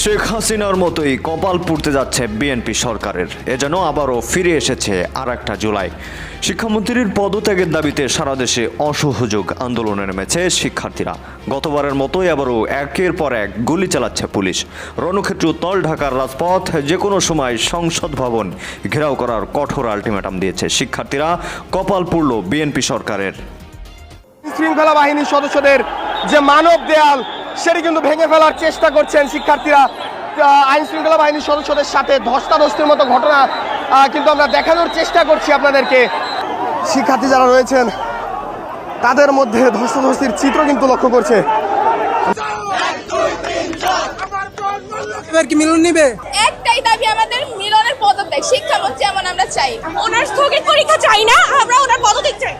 শেখ হাসিনার মতোই কপাল পুড়তে যাচ্ছে বিএনপি সরকারের। এ যেন আবারও ফিরে এসেছে আর একটা জুলাই। শিক্ষামন্ত্রীর পদত্যাগের দাবিতে সারা দেশে অসহযোগ আন্দোলনে নেমেছে শিক্ষার্থীরা। গতবারের মতোই আবারও একের পর এক গুলি চালাচ্ছে পুলিশ। রণক্ষেত্র উত্তল ঢাকার রাজপথ, যে কোনো সময় সংসদ ভবন ঘেরাও করার কঠোর আলটিমেটাম দিয়েছে শিক্ষার্থীরা। কপাল পুড়ল বিএনপি সরকারের। শৃঙ্খলা বাহিনীর সদস্যদের যে মানব দেয়াল সেটি কিন্তু ভেঙে ফেলার চেষ্টা করছেন শিক্ষার্থীরা। আইন শৃঙ্খলা বাহিনীর সদস্যদের সাথে ধস্তাধস্তির মতো ঘটনা কিন্তু আমরা দেখানোর চেষ্টা করছি আপনাদেরকে। শিক্ষার্থী যারা রয়েছেন তাদের মধ্যে ধস্তাধস্তির চিত্র কিন্তু লক্ষ্য করছে। এবার কি মিলন নিবে? একটাই দাবি আমাদের, মিলনের পদত্যাগ। শিক্ষামন্ত্রী এমন আমরা চাই, ওনার স্থগিত পরীক্ষা চাই না, আমরা ওনার পদত্যাগ চাই।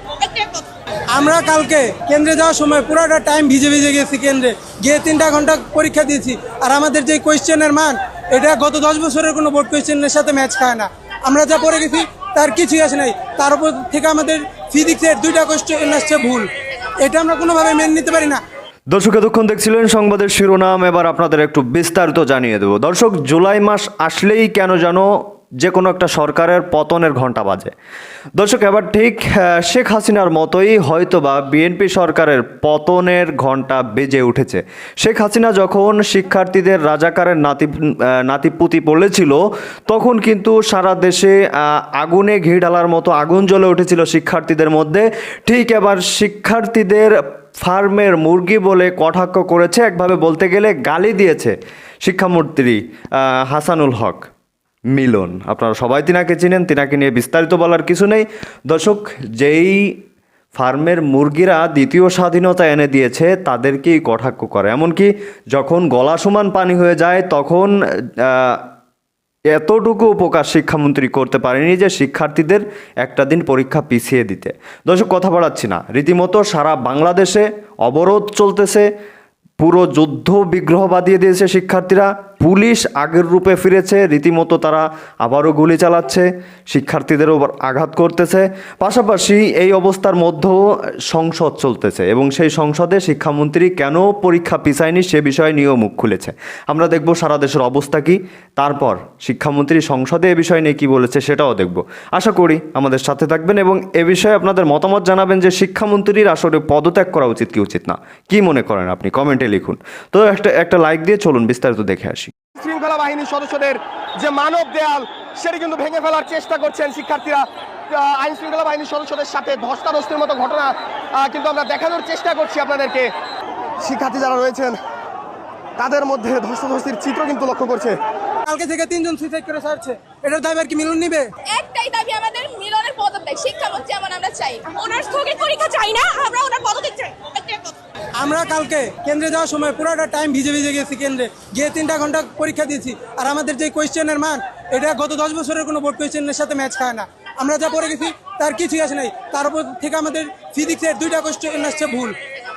আমরা কালকে কেন্দ্রে যাওয়ার সময় পুরোটা টাইম ভিজে ভিজে গেছি, কেন্দ্রে গিয়ে 3 ঘন্টা পরীক্ষা দিয়েছি। আর আমাদের যে কোয়েশ্চেনের মান, এটা গত 10 বছরের কোনো বোর্ড কোয়েশ্চেনের সাথে ম্যাচ খায় না। আমরা যা পড়ে গেছি তার কিছুই আসে নাই। তার উপর থেকে আমাদের ফিজিক্সের 2টা কোয়েশ্চেন আসছে ভুল। এটা আমরা কোনোভাবে মেনে নিতে পারি না। দর্শক, এতক্ষণ দেখছিলেন সংবাদের শিরোনাম। এবার আপনাদের একটু বিস্তারিত জানিয়ে দেব। দর্শক, জুলাই মাস আসলেই কেন জানো যে কোনো একটা সরকারের পতনের ঘন্টা বাজে। দর্শক, এবার ঠিক শেখ হাসিনার মতোই হয়তোবা বিএনপি সরকারের পতনের ঘন্টা বেজে উঠেছে। শেখ হাসিনা যখন শিক্ষার্থীদের রাজাকারের নাতিপুতি পড়েছিল, তখন কিন্তু সারা দেশে আগুনে ঘি ঢালার মতো আগুন জ্বলে উঠেছিল শিক্ষার্থীদের মধ্যে। ঠিক এবার শিক্ষার্থীদের ফার্মের মুরগি বলে কটাক্ষ করেছে, একভাবে বলতে গেলে গালি দিয়েছে শিক্ষামন্ত্রী হাসানুল হক মিলন। আপনারা সবাই তিনাকে চিনেন, তিনাকে নিয়ে বিস্তারিত বলার কিছু নেই। দর্শক, যেই ফার্মের মুরগিরা দ্বিতীয় স্বাধীনতা এনে দিয়েছে তাদেরকেই কটাক্ষ করে। এমনকি যখন গলা সমান পানি হয়ে যায় তখন এতটুকু উপকার শিক্ষামন্ত্রী করতে পারেনি যে শিক্ষার্থীদের একটা দিন পরীক্ষা পিছিয়ে দিতে। দর্শক, কথা বাড়াচ্ছি না, রীতিমতো সারা বাংলাদেশে অবরোধ চলতেছে। পুরো যুদ্ধ বিগ্রহ বাঁধিয়ে দিয়েছে শিক্ষার্থীরা। পুলিশ আগের রূপে ফিরেছে, রীতিমতো তারা আবারও গুলি চালাচ্ছে, শিক্ষার্থীদের ওপর আঘাত করতেছে। পাশাপাশি এই অবস্থার মধ্যেও সংসদ চলতেছে এবং সেই সংসদে শিক্ষামন্ত্রী কেন পরীক্ষা পিছায়নি সে বিষয়ে নিয়েও মুখ খুলেছে। আমরা দেখব সারা দেশের অবস্থা কি, তারপর শিক্ষামন্ত্রী সংসদে এ বিষয় নিয়ে কী বলেছে সেটাও দেখব। আশা করি আমাদের সাথে থাকবেন এবং এ বিষয়ে আপনাদের মতামত জানাবেন যে শিক্ষামন্ত্রীর আসলে পদত্যাগ করা উচিত কি উচিত না। কি মনে করেন আপনি কমেন্টে লিখুন। তো একটা লাইক দিয়ে চলুন বিস্তারিত দেখে আসি। শৃঙ্খলা বাহিনীর সদস্যদের যে মানব দেয়াল সেটি কিন্তু ভেঙে ফেলার চেষ্টা করছেন শিক্ষার্থীরা। আইন শৃঙ্খলা বাহিনীর সদস্যদের সাথে ধস্তাধস্তির মতো ঘটনা কিন্তু আমরা দেখানোর চেষ্টা করছি আপনাদেরকে। শিক্ষার্থী যারা রয়েছেন তাদের মধ্যে ধস্তাধস্তির চিত্র কিন্তু লক্ষ্য করছে। কালকে থেকে 3 জন সুইসাইড করে সারছে, এটার দায় আর কি মিলন নিবে? একটাই দাবি আমাদের, মিলনের পদত্যাগ। শিক্ষামন্ত্রী এমন আমরা চাই, ওনার স্থগিত পরীক্ষা চাই না, আমরা ওনার পদত্যাগ চাই। আমরা কালকে কেন্দ্রে যাওয়ার সময় পুরোটা টাইম ভিজে ভিজে গেছি, কেন্দ্রে গিয়ে 3 ঘন্টা পরীক্ষা দিয়েছি। আর আমাদের যে কোয়েশ্চেনের মান, এটা গত 10 বছরের কোনো বোর্ড কোয়েশ্চেনের সাথে ম্যাচ খায় না। আমরা যা পড়ে গেছি তার কিছুই আসে নাই। তার উপর থেকে আমাদের ফিজিক্সের 2টা কোয়েশ্চেন আসছে ভুল।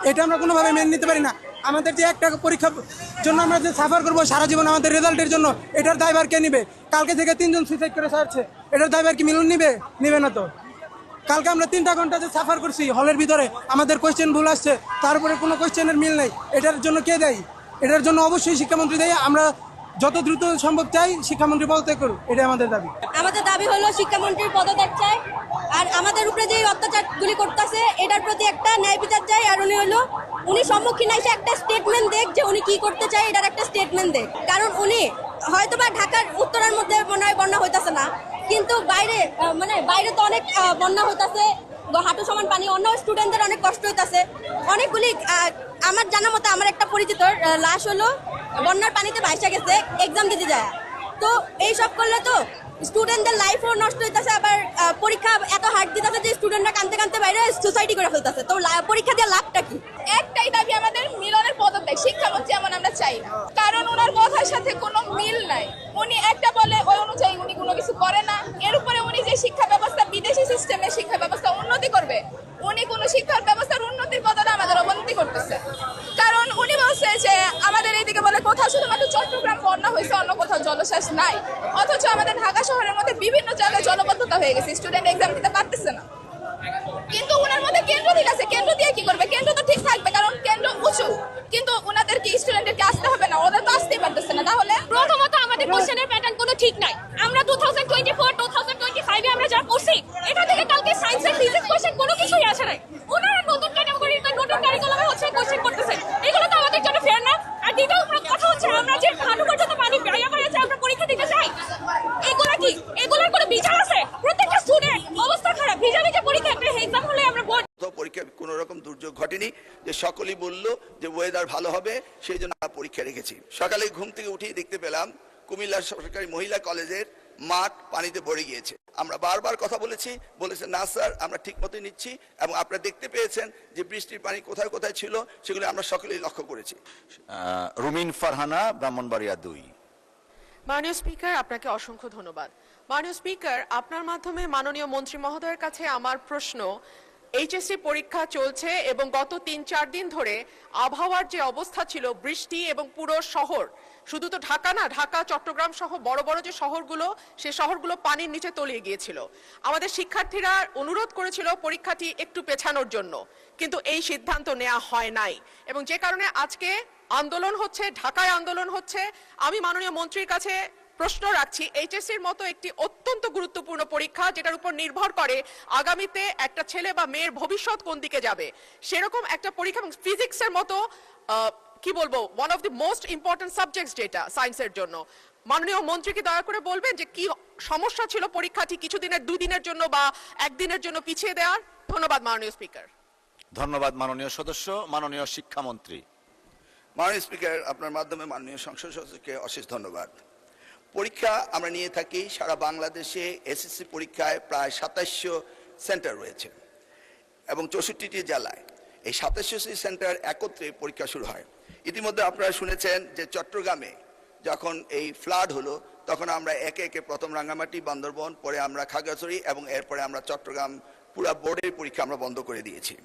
এটা আমরা কোনোভাবে মেনে নিতে পারি না। আমাদের যে একটা পরীক্ষার জন্য আমরা যে সাফার করবো সারা জীবন আমাদের রেজাল্টের জন্য, এটার দায়ভার কে নিবে? কালকে থেকে 3 জন সুইসাইড করে সারছে, এটার দায়ভার কি মিলন নিবে? নিবে না তো। কালকে আমরা 3 ঘন্টা যে সাফার করছি হলের ভিতরে, আমাদের কোয়েশ্চেন ভুল আসছে, তারপরে কোনো কোয়েশ্চেনের মিল নেই। এটার জন্য কে দেয়? এটার জন্য অবশ্যই শিক্ষামন্ত্রী দেয়। আমরা যত দ্রুত সম্ভব চাই শিক্ষামন্ত্রী পদত্যাগ করুক, এটাই আমাদের দাবি। আমাদের দাবি হলো শিক্ষামন্ত্রীর পদত্যাগ চাই। আর আমাদের উপরে যে অত্যাচারগুলি করতেছে এটার প্রতি একটা ন্যায় বিচার চাই। আর উনি সম্মুখীন এসে একটা স্টেটমেন্ট দেখ যে উনি কি করতে চায়, এটার একটা স্টেটমেন্ট দেখ। কারণ উনি হয়তোবা ঢাকার উত্তরের মধ্যে মনে হয় বন্যা হইতেছে না, কিন্তু বাইরে তো অনেক বন্যা হইতেছে, হাঁটু সমান পানি, অন্য স্টুডেন্টদের অনেক কষ্ট হইতেছে। অনেকগুলি আমার জানা মতো আমার একটা পরিচিত লাশ হলো বন্যার পানিতে ভাইসা গেছে এক্সাম দিতে যায়। তো এইসব করলে তো স্টুডেন্টদের লাইফও নষ্ট হইতেছে, আবার পরীক্ষা এত হার্ড দিতেছে যে স্টুডেন্টরা কাঁদতে কাঁদতে বাইরে সুসাইড করে ফেলতেছে। তো পরীক্ষা দিয়ে লাভটা কি? একটাই দাবি আমাদের, মিলনের পদত্যাগ। শিক্ষামন্ত্রী এমন আমরা চাই না, কারণ ওনার কথার সাথে কোনো মিল নাই। উনি একটা বলে ওই অনুযায়ী উনি কোনো কিছু করে না। এর উপরে উনি যে শিক্ষা ব্যবস্থা, বিদেশি সিস্টেমে শিক্ষা ব্যবস্থা উন্নতি করবে, উনি কোনো শিক্ষা ব্যবস্থার উন্নতির বদলে আমাদের অবনতি করতেছে। কারণ উনি বলছে যে আমাদের এইদিকে বলে কোথাও শুধুমাত্র চট্টগ্রাম বন্যা হয়েছে, অন্য কোথাও জলশ্বাস নাই, অথচ আমাদের ঢাকা শহরের মধ্যে বিভিন্ন জায়গায় জলবদ্ধতা হয়ে গেছে, স্টুডেন্ট এক্সাম দিতে পারতেছে না। কিন্তু ওনার মধ্যে কেন্দ্র দিল আছে, কেন্দ্র দিয়ে কি করবে? কেন্দ্র তো ঠিক থাকবে কারণ কেন্দ্র উঁচু, কিন্তু ওনাদের কি স্টুডেন্টদেরকে আসতে হবে না? ওদের তো আসতেই পারতেছে না। আমাদের কোশ্চেনের প্যাটার্ন কোনো ঠিক নাই। আমরা 2024 2025 এ আমরা যা পড়ছি এটা থেকে কালকে সায়েন্সের ফিজিক্স কোশ্চেন কোনো কিছুই আসে নাই। ওনারা নতুন ক্যাটাগরিতে নতুন কারিকুলামে হচ্ছে কোশ্চেন করতেছেন, এগুলো তো আমাদের জন্য ফেয়ার না। আর দ্বিতীয় কথা হচ্ছে আমরা যে হাঁটু পর্যন্ত পানি ব্যয় করেছে আমরা পরীক্ষা দিতে চাই, এগুলা কি এগুলোর কোনো বিচার আছে? প্রত্যেকটা স্টুডেন্ট অবস্থা খারাপ, ভিজা ভিজা পরীক্ষা একটা এক্সাম হলে আমরা পরীক্ষায় কোনো রকম দুর্যোগ ঘটেনি, যে সকলেই বলল যে ওয়েদার ভালো হবে, সেই জন্য আমরা পরীক্ষা রেখেছি। সকালে ঘুম থেকে উঠেই দেখতে পেলাম কুমিল্লা সরকারি মহিলা কলেজের মাঠ পানিতে ভরে গিয়েছে। আমরা বারবার কথা বলেছে না স্যার, আমরা ঠিক মতোই নিচ্ছি, এবং আপনারা দেখতে পেয়েছেন যে বৃষ্টির পানি কোথায় কোথায় ছিল সেগুলো আমরা সকলেই লক্ষ্য করেছি। রুমিন ফারহানা, ব্রাহ্মণবাড়িয়া 2। মাননীয় স্পিকার, আপনাকে অসংখ্য ধন্যবাদ। মাননীয় স্পিকার, আপনার মাধ্যমে মাননীয় মন্ত্রী মহোদয়ের কাছে আমার প্রশ্ন, এইচএসসি পরীক্ষা চলছে এবং গত 3-4 দিন ধরে আবহাওয়ার যে অবস্থা ছিল, বৃষ্টি এবং পুরো শহর, শুধু তো ঢাকা না, ঢাকা চট্টগ্রাম সহ বড় বড় যে শহরগুলো, সেই শহরগুলো পানির নিচে তলিয়ে গিয়েছিল। আমাদের শিক্ষার্থীরা অনুরোধ করেছিল পরীক্ষাটি একটু পেছানোর জন্য, কিন্তু এই সিদ্ধান্ত নেওয়া হয় নাই, এবং যে কারণে আজকে আন্দোলন হচ্ছে, ঢাকায় আন্দোলন হচ্ছে। আমি মাননীয় মন্ত্রীর কাছে প্রশ্ন রাখছি, এইচএসসির মতো একটি অত্যন্ত গুরুত্বপূর্ণ পরীক্ষা যেটার উপর নির্ভর করে আগামীতে একটা ছেলে বা মেয়ের ভবিষ্যৎ কোন দিকে যাবে, সেরকম একটা পরীক্ষা, এবং ফিজিক্সের মতো কি বলবো, one of the most important subjects যেটা সায়েন্সের জন্য, মাননীয় মন্ত্রীকে দয়া করে বলবেন যে কি সমস্যা ছিল পরীক্ষাটি কিছুদিনের, 2 দিনের জন্য বা 1 দিনের জন্য পিছিয়ে দেওয়ার। ধন্যবাদ মাননীয় স্পিকার। ধন্যবাদ মাননীয় সদস্য। মাননীয় শিক্ষামন্ত্রী। মাননীয় স্পিকার, আপনার মাধ্যমে মাননীয় সংসদ সদস্যকে অশেষ ধন্যবাদ। পরীক্ষা আমরা নিয়ে থাকি সারা বাংলাদেশে। এসএসসি পরীক্ষায় প্রায় 2700 সেন্টার রয়েছে এবং 64টি জেলায় এই 2700টি সেন্টার একত্রে পরীক্ষা শুরু হয়। ইতিমধ্যে আপনারা শুনেছেন যে চট্টগ্রামে যখন এই ফ্লাড হলো, তখন আমরা একে একে প্রথম রাঙ্গামাটি, বান্দরবন, পরে আমরা খাগড়াছড়ি, এবং এরপরে আমরা চট্টগ্রাম পুরো বোর্ডের পরীক্ষা আমরা বন্ধ করে দিয়েছি।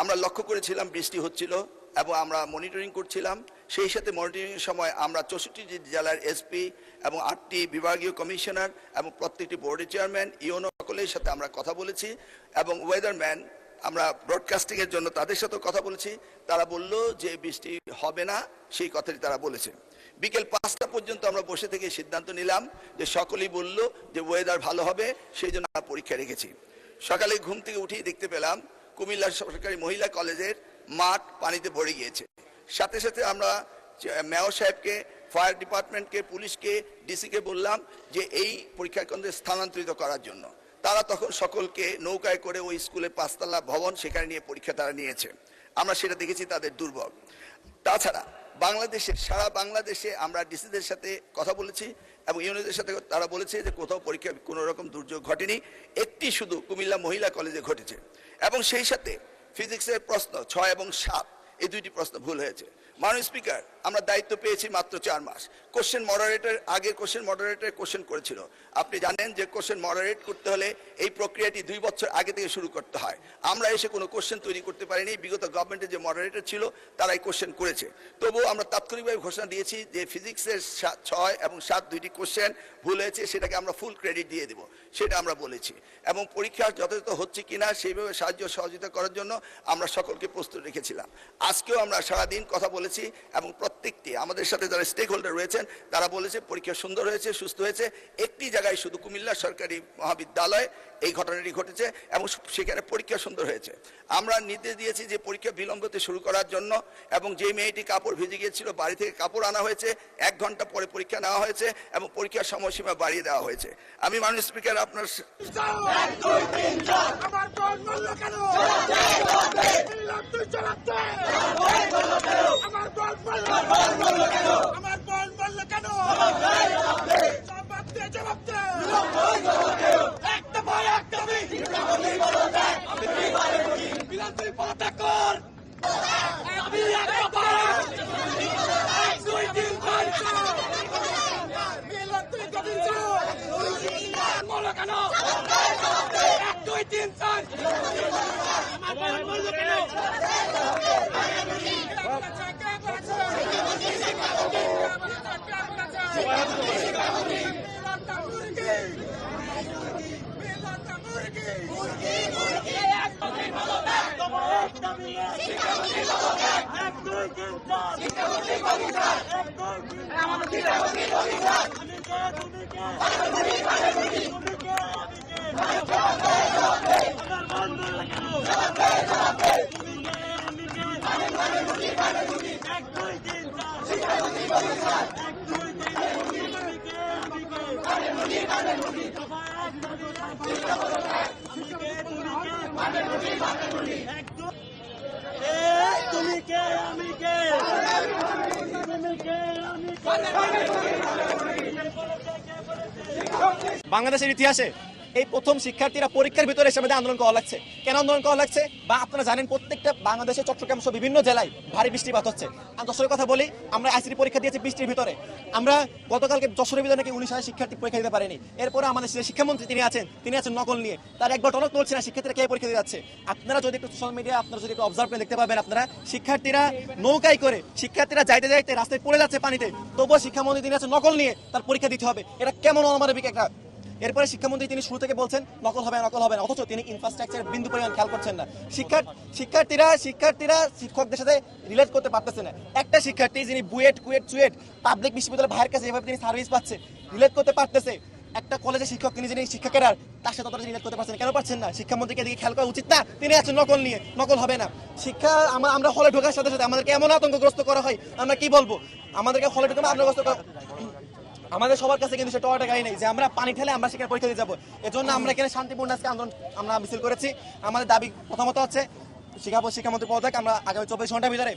আমরা লক্ষ্য করেছিলাম বৃষ্টি হচ্ছিল এবং আমরা মনিটরিং করছিলাম। সেই সাথে মনিটরিংয়ের সময় আমরা 64টি জেলার এসপি এবং 8টি বিভাগীয় কমিশনার এবং প্রত্যেকটি বোর্ডের চেয়ারম্যান, ইউনো সকলের সাথে আমরা কথা বলেছি, এবং ওয়েদারম্যান আমরা ব্রডকাস্টিংয়ের জন্য তাদের সাথে কথা বলেছি। তারা বলল যে বৃষ্টি হবে না, সেই কথাটি তারা বলেছে। বিকেল 5টা পর্যন্ত আমরা বসে থেকে সিদ্ধান্ত নিলাম যে সকলেই বলল যে ওয়েদার ভালো হবে, সেই জন্য আমরা পরীক্ষা রেখেছি। সকালে ঘুম থেকে উঠেই দেখতে পেলাম কুমিল্লা সরকারি মহিলা কলেজের মাঠ পানিতে ভরে গিয়েছে। সাথে সাথে আমরা মেয়র সাহেবকে, ফায়ার ডিপার্টমেন্টকে, পুলিশকে, ডিসিকে বললাম যে এই পরীক্ষা কেন্দ্রে স্থানান্তরিত করার জন্য। তারা তখন সকলকে নৌকায় করে ওই স্কুলের 5তলা ভবন, সেখানে নিয়ে পরীক্ষা তারা নিয়েছে। আমরা সেটা দেখেছি তাদের দুর্ভোগ। তাছাড়া সারা বাংলাদেশে আমরা ডিসিদের সাথে কথা বলেছি এবং ইউনিয়নের সাথে, তারা বলেছে যে কোথাও পরীক্ষা কোনো রকম দুর্যোগ ঘটেনি, একটি শুধু কুমিল্লা মহিলা কলেজে ঘটেছে। এবং সেই সাথে ফিজিক্সের প্রশ্ন 6 এবং 7, এই 2টি প্রশ্ন ভুল হয়েছে। মাননীয় স্পিকার, আমরা দায়িত্ব পেয়েছি মাত্র 4 মাস। কোশ্চেন মডারেটর, আগের কোশ্চেন মডারেটর কোশ্চেন করেছিল। আপনি জানেন যে কোশ্চেন মডারেট করতে হলে এই প্রক্রিয়াটি 2 বছর আগে থেকে শুরু করতে হয়। আমরা এসে কোনো কোশ্চেন তৈরি করতে পারিনি। বিগত গভর্নমেন্টের যে মডারেটর ছিল তারাই কোশ্চেন করেছে। তবুও আমরা তাৎক্ষণিকভাবে ঘোষণা দিয়েছি যে ফিজিক্সের 6 এবং 7 2টি কোশ্চেন ভুল হয়েছে, সেটাকে আমরা ফুল ক্রেডিট দিয়ে দেব, সেটা আমরা বলেছি। এবং পরীক্ষা যথাযথ হচ্ছে কিনা সেইভাবে সাহায্য সহযোগিতা করার জন্য আমরা সকলকে প্রস্তুত রেখেছিলাম। আজকেও আমরা সারাদিন কথা বলেছি এবং প্রত্যেকটি আমাদের সাথে যারা স্টেক হোল্ডার রয়েছেন তারা বলেছে পরীক্ষা সুন্দর হয়েছে, সুস্থ হয়েছে। একটি জায়গায় শুধু কুমিল্লা সরকারি মহাবিদ্যালয় এই ঘটনাটি ঘটেছে এবং সেখানে পরীক্ষা সুন্দর হয়েছে। আমরা নির্দেশ দিয়েছি যে পরীক্ষা বিলম্বতে শুরু করার জন্য, এবং যে মেয়েটি কাপড় ভিজে গিয়েছিল বাড়ি থেকে কাপড় আনা হয়েছে, 1 ঘন্টা পরে পরীক্ষা নেওয়া হয়েছে এবং পরীক্ষার সময়সীমা বাড়িয়ে দেওয়া হয়েছে। আমি মাননীয় স্পিকার আপনার মুরগি বাংলাদেশের ইতিহাসে এই প্রথম শিক্ষার্থীরা পরীক্ষার ভিতরে এসে আমাদের আন্দোলন করা লাগছে। কেন আন্দোলন করা লাগছে? বা আপনারা জানেন প্রত্যেকটা বাংলাদেশের চট্টগ্রাম সহ বিভিন্ন জেলায় ভারী বৃষ্টিপাত হচ্ছে। আর যশোরের কথা বলি, আমরা আইসিটি পরীক্ষা দিয়েছি বৃষ্টির ভিতরে। আমরা গতকালকে যশোরের ভিতরে নাকি 19,000 শিক্ষার্থী পরীক্ষা দিতে পারেনি। এরপরে আমাদের শিক্ষামন্ত্রী তিনি আছেন নকল নিয়ে, তার একবার টনক নড়ছে না শিক্ষার্থীরা কে পরীক্ষা দিয়ে যাচ্ছে। আপনারা যদি একটু সোশ্যাল মিডিয়া আপনারা যদি একটু অবজার্ভ করে দেখতে পাবেন, আপনারা শিক্ষার্থীরা নৌকায় করে শিক্ষার্থীরা যাইতে যাইতে রাস্তায় পড়ে যাচ্ছে পানিতে, তবুও শিক্ষামন্ত্রী তিনি নকল নিয়ে তার পরীক্ষা দিতে হবে। এটা কেমন অমানবিক একটা। এরপরে শিক্ষামন্ত্রী তিনি শুরু থেকে বলছেন নকল হবে না, অথচ তিনি ইনফ্রাস্ট্রাকচার বিন্দু পরিমাণ খেয়াল করছেন না। শিক্ষার্থীরা শিক্ষকদের সাথে রিলেট করতে পারতেছে না। একটা শিক্ষার্থী যিনি চুয়েট পাবলিক বিশ্ববিদ্যালয়ের ভাইয়ের কাছে যেভাবে তিনি সার্ভিস পাচ্ছে, রিলেট করতে পারতেছে। একটা কলেজের শিক্ষক তিনি যিনি শিক্ষকের তার সাথে ততটা রিলেট করতে পারছেন। কেন পারছেন না? শিক্ষামন্ত্রীকে দিকে খেয়াল করা উচিত না? তিনি আছেন নকল নিয়ে, নকল হবে না। আমরা হলে ঢোকার সাথে সাথে আমাদেরকে এমন আতঙ্কগ্রস্ত করা হয়, আমরা কি বলবো? আমাদেরকে হলে ঢোকা আতঙ্কগ্রস্ত করা, আমাদের সবার কাছে কিন্তু সেটা গাড়ি নেই যে আমরা পানি ঠেলে আমরা সেখানে পরীক্ষা দিয়ে যাবো। এজন্য আমরা এখানে শান্তিপূর্ণ আজকে আন্দোলন আমরা মিছিল করেছি। আমাদের দাবি প্রথমত হচ্ছে শিক্ষামন্ত্রী পদত্যাগ। আমরা আগামী 24 ঘন্টার ভিতরে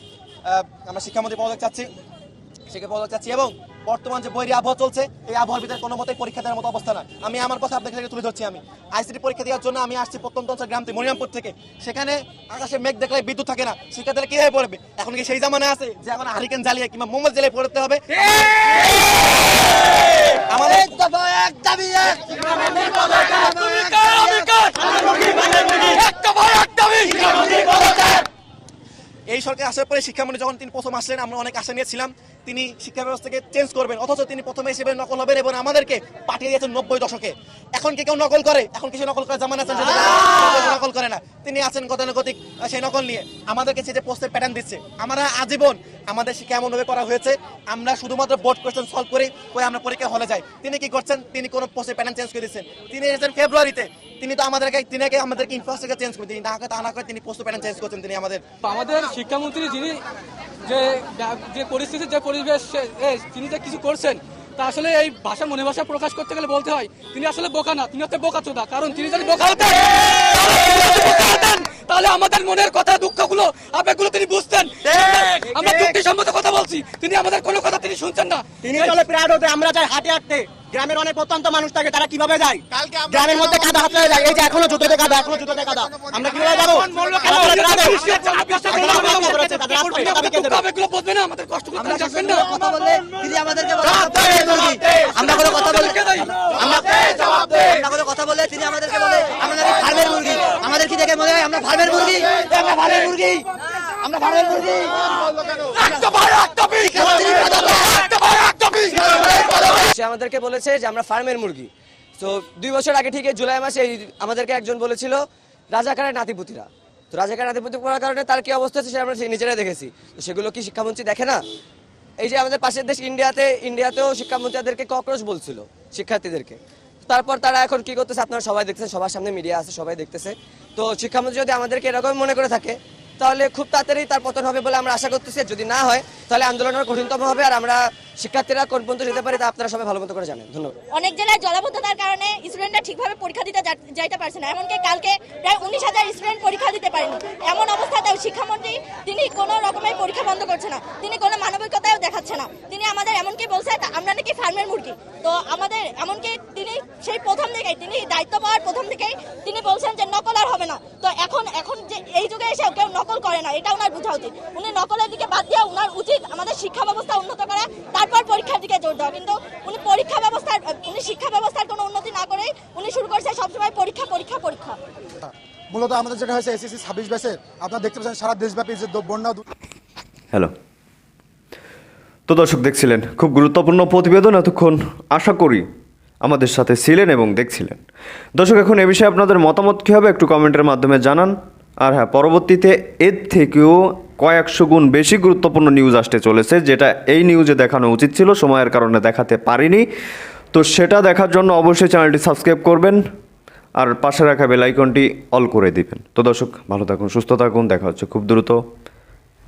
আমরা শিক্ষামন্ত্রী পদত্যাগ চাচ্ছি এবং বর্তমান যে বৈরী আবহাওয়া চলছে, এই আবহাওয়ার ভিতরে কোনো মতেই পরীক্ষা দেওয়ার মতো অবস্থা না। আমি আমার কথা আপনাদের কাছে তুলে ধরছি। আমি আইসিটি পরীক্ষা দেওয়ার জন্য আমি আসছি প্রত্যন্ত অঞ্চল গ্রাম থেকে, মনিরামপুর থেকে। সেখানে আকাশে মেঘ দেখলে বিদ্যুৎ থাকে না, শিক্ষার্থীরা কিভাবে পড়বে? এখন কি সেই জামানা আছে যে এখন হারিকেন জ্বালিয়ে কিংবা মোমবাতি জ্বালিয়ে পড়তে হবে? আমাদের এই সরকার আসার পরে শিক্ষামন্ত্রী যখন তিনি প্রথম আসলেন, আমরা অনেক আশা নিয়েছিলাম তিনি শিক্ষা ব্যবস্থাকে চেঞ্জ করবেন, অথচ তিনি প্রথমে হিসেবে নকল হবেন এবং আমাদেরকে পাঠিয়ে দিয়েছেন 90 দশকে। এখন কি কেউ নকল করে? এখন কিছু নকল করার জামানা আছে, নকল করে না। তিনি আছেন গতানুগতিক সেই নকল নিয়ে আমাদেরকে সে যে পোস্টের প্যাটার্ন দিচ্ছে। আমরা আজীবন আমাদের শিক্ষা এমনভাবে করা হয়েছে, আমরা শুধুমাত্র বোর্ড কোয়েশ্চেন সলভ করে আমরা পরীক্ষা হলে যাই। তিনি কি করছেন? তিনি কোনো পোস্টের প্যাটার্ন চেঞ্জ করে দিচ্ছেন। তিনি এসেছেন ফেব্রুয়ারিতে, তিনি তো আমাদেরকে ইনফ্রাস্ট্রাকচার চেঞ্জ করে, তিনি তা না করে তিনি পোস্ট প্যাটার্ন চেঞ্জ করছেন। তিনি আমাদের শিক্ষামন্ত্রী যিনি যে পরিস্থিতির যে পরিবেশ তিনি যে কিছু করছেন, তা আসলে এই ভাষা মনে ভাষা প্রকাশ করতে গেলে বলতে হয় তিনি আসলে বোকা না, তিনি হচ্ছে বোকাচোদা। কারণ তিনি যদি বোকা হতেন তাহলে আমাদের মনের কথা, দুঃখগুলো, আবেগগুলো তিনি বুঝতেন। আমরা যুক্তিসম্মত কথা বলছি, তিনি আমাদের কোনো কথা তিনি শুনছেন না। তিনি চলে প্রাডোতে, আমরা যাই হাঁটে হাঁটতে। গ্রামের অনেক প্রত্যন্ত মানুষ থাকে, তারা কিভাবে যায়? গ্রামের মধ্যে কাদা হাতে যায়, এই যে এখনো জুতোতে কাদা, আমরা কিভাবে যাবো? আবেগগুলো বুঝবে না, আমাদের কষ্টগুলো তিনি দেখবেন না। তিনি আমাদেরকে আমরা কোনো কথা বলে তিনি আমাদেরকে বলে আমরা নাকি ফার্মের মুরগি। আমাদের কি দেখে মনে হয় আমরা ফার্মের মুরগি? সে আমাদেরকে বলেছে যে আমরা ফার্মের মুরগি। তো 2 বছর আগে ঠিক জুলাই মাসে আমাদেরকে একজন বলেছিল রাজাকারের নাতিপুতিরা। তো রাজাকারের নাতিপুতি করার কারণে তার কি অবস্থা হচ্ছে সেটা আমরা নিজেরাই দেখেছি। তো সেগুলো কি শিক্ষামন্ত্রী দেখে না? এই যে আমাদের পাশের দেশ ইন্ডিয়াতেও শিক্ষামন্ত্রীদেরকে ককরোচ বলছিল শিক্ষার্থীদেরকে। তারপর তারা এখন কি করতেছে আপনারা সবাই দেখতেছেন, সবার সামনে মিডিয়া আছে, সবাই দেখতেছে। তো শিক্ষামন্ত্রী যদি আমাদেরকে এরকম মনে করে থাকে তাহলে খুব তাড়াতাড়ি তার পতন হবে বলে আমরা আশা করতেছি। যদি না হয় তাহলে আন্দোলনের কঠিনতম হবে। আর আমরা শিক্ষার্থীরা কোন পর্যন্ত যেতে পারি তা আপনারা সবাই ভালো মতো করে জানেন। ধন্যবাদ। অনেক জেলায় জলাবদ্ধতার কারণে স্টুডেন্টরা ঠিকভাবে পরীক্ষা দিতে যাইতে পারছে না। এমনকি কালকে প্রায় 19,000 স্টুডেন্ট পরীক্ষা দিতে পারেনি। এমন অবস্থাতেও শিক্ষামন্ত্রী তিনি কোনো রকমের পরীক্ষা বন্ধ করছে না, তিনি কোনো মানবিকতাও দেখাচ্ছে না। তিনি আমাদের এমনকি বলছে আমরা নাকি ফার্মের মুরগি। তো আমাদের এমনকি তিনি সেই প্রথম থেকেই, তিনি দায়িত্ব পাওয়ার প্রথম থেকেই তিনি বলছেন যে নকল আর হবে না। তো এখন যে এই যুগে এসেও কেউ নকল করে না, এটা ওনার বোঝা উচিত। উনি নকলের দিকে বাদ দিয়ে ওনার উচিত আমাদের শিক্ষা ব্যবস্থা উন্নত করা, তারপর পরীক্ষার দিকে জোর দেওয়া। কিন্তু উনি শিক্ষা ব্যবস্থার কোনো উন্নতি না করে উনি শুরু করছে সবসময় পরীক্ষা। মূলত আমাদের যেটা হয়েছে এসএসসি 26 ব্যাচের, আপনারা দেখতে পাচ্ছেন সারা দেশব্যাপী যে বন্যা। হ্যালো, তো দর্শক দেখছিলেন খুব গুরুত্বপূর্ণ প্রতিবেদন। এতক্ষণ আশা করি আমাদের সাথে ছিলেন এবং দেখছিলেন। দর্শক এখন এ বিষয়ে আপনাদের মতামত কী হবে একটু কমেন্টের মাধ্যমে জানান। আর হ্যাঁ, পরবর্তীতে এর থেকেও কয়েকশো গুণ বেশি গুরুত্বপূর্ণ নিউজ আসতে চলেছে, যেটা এই নিউজে দেখানো উচিত ছিল, সময়ের কারণে দেখাতে পারিনি। তো সেটা দেখার জন্য অবশ্যই চ্যানেলটি সাবস্ক্রাইব করবেন আর পাশে রাখা বেল আইকনটি অল করে দিবেন। তো দর্শক, ভালো থাকুন, সুস্থ থাকুন, দেখা হচ্ছে খুব দ্রুত।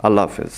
আল্লাহ হাফেজ।